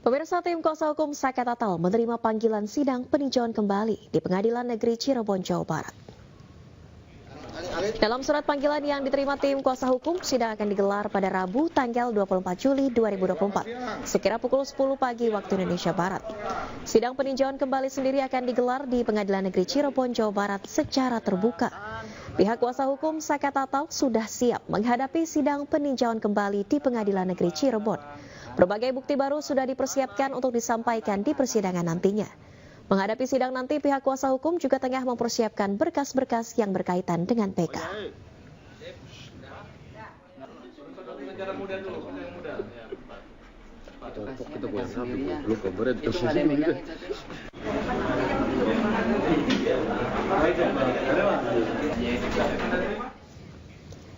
Pemirsa, tim kuasa hukum Saka Tatal menerima panggilan sidang peninjauan kembali di Pengadilan Negeri Cirebon, Jawa Barat. Dalam surat panggilan yang diterima tim kuasa hukum, sidang akan digelar pada Rabu tanggal 24 Juli 2024, sekira pukul 10 pagi waktu Indonesia Barat. Sidang peninjauan kembali sendiri akan digelar di Pengadilan Negeri Cirebon, Jawa Barat secara terbuka. Pihak kuasa hukum Saka Tatal sudah siap menghadapi sidang peninjauan kembali di Pengadilan Negeri Cirebon. Berbagai bukti baru sudah dipersiapkan untuk disampaikan di persidangan nantinya. Menghadapi sidang nanti, pihak kuasa hukum juga tengah mempersiapkan berkas-berkas yang berkaitan dengan PK.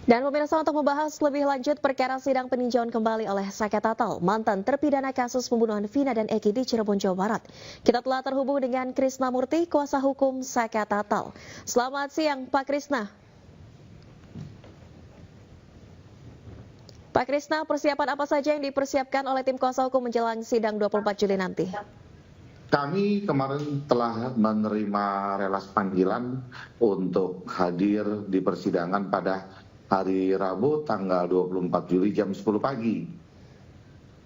Dan pemirsa, untuk membahas lebih lanjut perkara sidang peninjauan kembali oleh Saka Tatal, mantan terpidana kasus pembunuhan Vina dan Eki di Cirebon, Jawa Barat. Kita telah terhubung dengan Krisna Murti, kuasa hukum Saka Tatal. Selamat siang, Pak Krisna. Pak Krisna, persiapan apa saja yang dipersiapkan oleh tim kuasa hukum menjelang sidang 24 Juli nanti? Kami kemarin telah menerima relas panggilan untuk hadir di persidangan pada hari Rabu tanggal 24 Juli jam 10 pagi.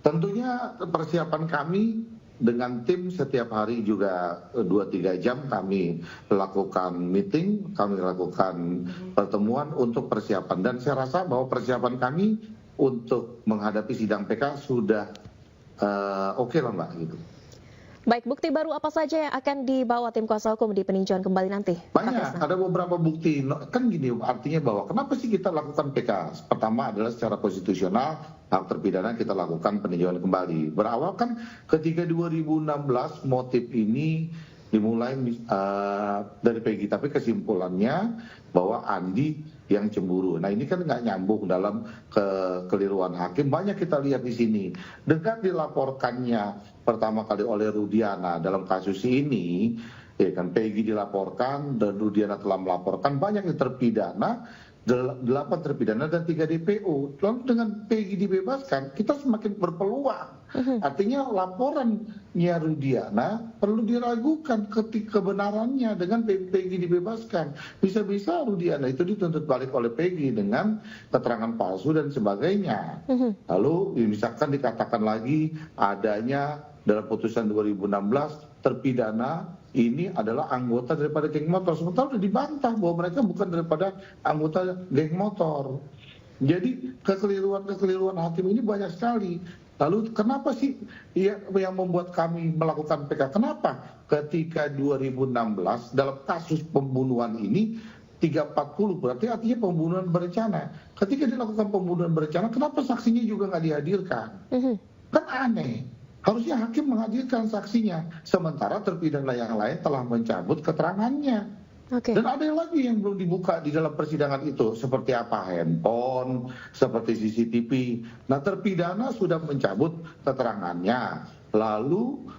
Tentunya persiapan kami dengan tim setiap hari juga 2-3 jam kami lakukan meeting, kami lakukan pertemuan untuk persiapan. Dan saya rasa bahwa persiapan kami untuk menghadapi sidang PK sudah oke lah Mbak gitu. Baik, bukti baru apa saja yang akan dibawa tim kuasa hukum di peninjauan kembali nanti? Banyak, ada beberapa bukti. Kan gini, artinya bahwa kenapa sih kita lakukan PK? Pertama adalah secara konstitusional, hak terpidana kita lakukan peninjauan kembali. Berawal kan ketika 2016 motif ini dimulai dari Peggy, tapi kesimpulannya bahwa Andi yang cemburu. Nah ini kan nggak nyambung dalam kekeliruan hakim. Banyak kita lihat di sini. Dengan dilaporkannya pertama kali oleh Rudiana dalam kasus ini, ya kan Peggy dilaporkan dan Rudiana telah melaporkan, banyak yang terpidana, 8 terpidana dan 3 DPO. Lalu dengan Peggy dibebaskan, kita semakin berpeluang. Artinya laporannya Rudiana perlu diragukan kebenarannya dengan Peggy dibebaskan. Bisa-bisa Rudiana itu dituntut balik oleh Peggy dengan keterangan palsu dan sebagainya. Lalu misalkan dikatakan lagi adanya dalam putusan 2016 terpidana ini adalah anggota daripada geng motor. Sementara sudah dibantah bahwa mereka bukan daripada anggota geng motor. Jadi kekeliruan hakim ini banyak sekali. Lalu kenapa sih yang membuat kami melakukan PK? Kenapa? Ketika 2016 dalam kasus pembunuhan ini 340 berarti artinya pembunuhan berencana. Ketika dilakukan pembunuhan berencana, kenapa saksinya juga nggak dihadirkan? Kan aneh. Harusnya hakim menghadirkan saksinya, sementara terpidana yang lain telah mencabut keterangannya. Dan ada lagi yang belum dibuka di dalam persidangan itu, seperti apa handphone, seperti CCTV. Nah terpidana sudah mencabut keterangannya, lalu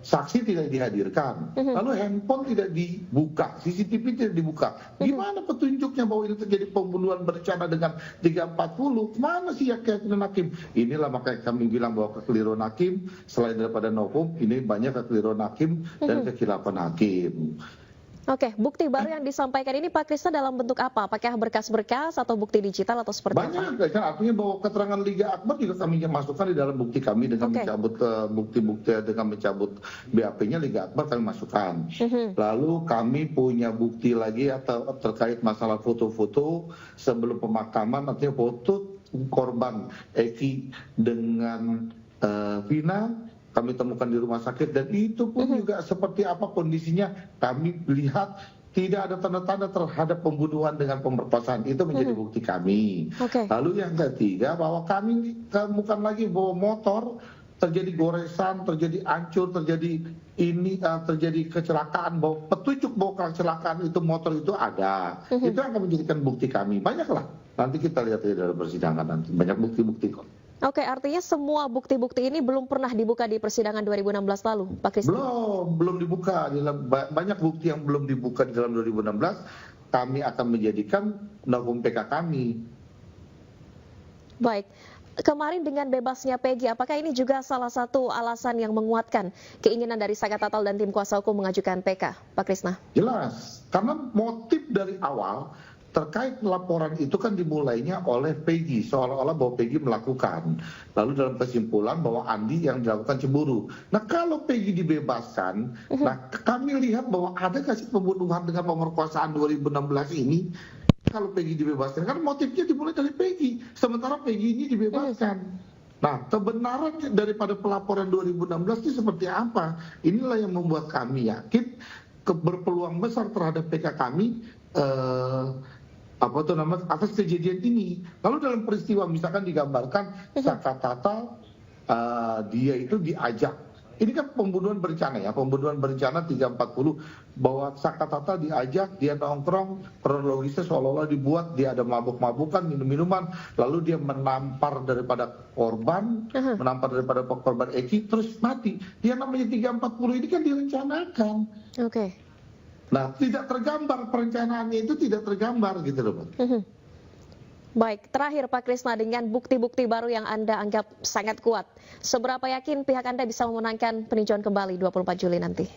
saksi tidak dihadirkan, lalu handphone tidak dibuka, CCTV tidak dibuka. Gimana petunjuknya bahwa ini terjadi pembunuhan berencana dengan 340? Mana sih keyakinan hakim? Inilah makanya kami bilang bahwa kekeliruan hakim selain daripada novum, ini banyak kekeliruan hakim dan kekhilafan hakim. Oke, bukti baru yang disampaikan ini Pak Krisna dalam bentuk apa? Apakah berkas-berkas atau bukti digital atau seperti apa? Banyak, kan artinya bahwa keterangan Liga Akbar juga kami masukkan di dalam bukti kami dengan mencabut bukti-bukti, dengan mencabut BAP-nya Liga Akbar kami masukkan. Lalu kami punya bukti lagi atau terkait masalah foto-foto sebelum pemakaman, artinya foto korban Eki dengan Vina kami temukan di rumah sakit, dan itu pun juga seperti apa kondisinya kami lihat tidak ada tanda-tanda terhadap pembunuhan dengan pemerkosaan. Itu menjadi bukti kami. Lalu yang ketiga bahwa kami temukan lagi bahwa motor terjadi goresan, terjadi hancur, terjadi kecelakaan, bahwa petunjuk bahwa kecelakaan itu motor itu ada. Itu akan menjadikan bukti kami. Banyaklah. Nanti kita lihat di dalam persidangan nanti. Banyak bukti-bukti kok. Oke, artinya semua bukti-bukti ini belum pernah dibuka di persidangan 2016 lalu, Pak Krisna? Belum dibuka. Banyak bukti yang belum dibuka di dalam 2016. Kami akan menjadikan novum PK kami. Baik. kemarin dengan bebasnya Peggy, apakah ini juga salah satu alasan yang menguatkan keinginan dari Sakat Tatal dan tim kuasa hukum mengajukan PK, Pak Krisna? Jelas, karena motif dari awal terkait laporan itu kan dimulainya oleh Peggy, seolah-olah bahwa Peggy melakukan. Lalu dalam kesimpulan bahwa Andi yang dilakukan cemburu. Nah kalau Peggy dibebaskan, nah kami lihat bahwa ada kasih pembunuhan dengan pemerkosaan 2016 ini. Kalau Peggy dibebaskan, kan motifnya dimulai dari Peggy, sementara Peggy ini dibebaskan. Nah, kebenaran daripada pelaporan 2016 itu seperti apa? Inilah yang membuat kami yakin berpeluang besar terhadap PK kami atas kejadian ini. Lalu dalam peristiwa misalkan digambarkan Sakat Tatal dia itu diajak. Ini kan pembunuhan berencana ya, pembunuhan berencana 340 bahwa Sakat Tatal diajak, dia nongkrong, kronologisnya seolah-olah dibuat, dia ada mabuk-mabukan, minum-minuman, lalu dia menampar daripada korban, menampar daripada korban Eki, terus mati. Dia namanya 340 ini kan direncanakan. Oke. Nah, tidak tergambar, perencanaannya itu tidak tergambar gitu loh, Pak. Baik, terakhir Pak Krisna, dengan bukti-bukti baru yang Anda anggap sangat kuat, seberapa yakin pihak Anda bisa memenangkan peninjauan kembali 24 Juli nanti?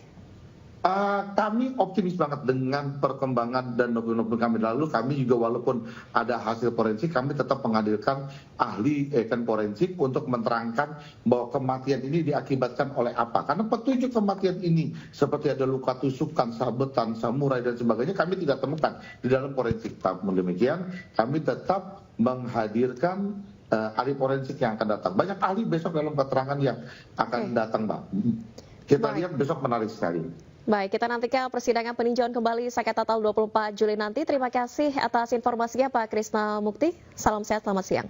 Kami optimis banget dengan perkembangan dan dokumen kami. Lalu kami juga walaupun ada hasil forensik, kami tetap menghadirkan ahli forensik untuk menerangkan bahwa kematian ini diakibatkan oleh apa. Karena petunjuk kematian ini seperti ada luka tusukan, sabetan, samurai dan sebagainya kami tidak temukan di dalam forensik. Namun demikian kami tetap menghadirkan ahli forensik yang akan datang. Banyak ahli besok dalam keterangan yang akan datang, Mbak. Kita lihat besok menarik sekali. Baik, kita nantikan persidangan peninjauan kembali Sakat Tatal 24 Juli nanti. Terima kasih atas informasinya Pak Krisna Mukti. Salam sehat, selamat siang.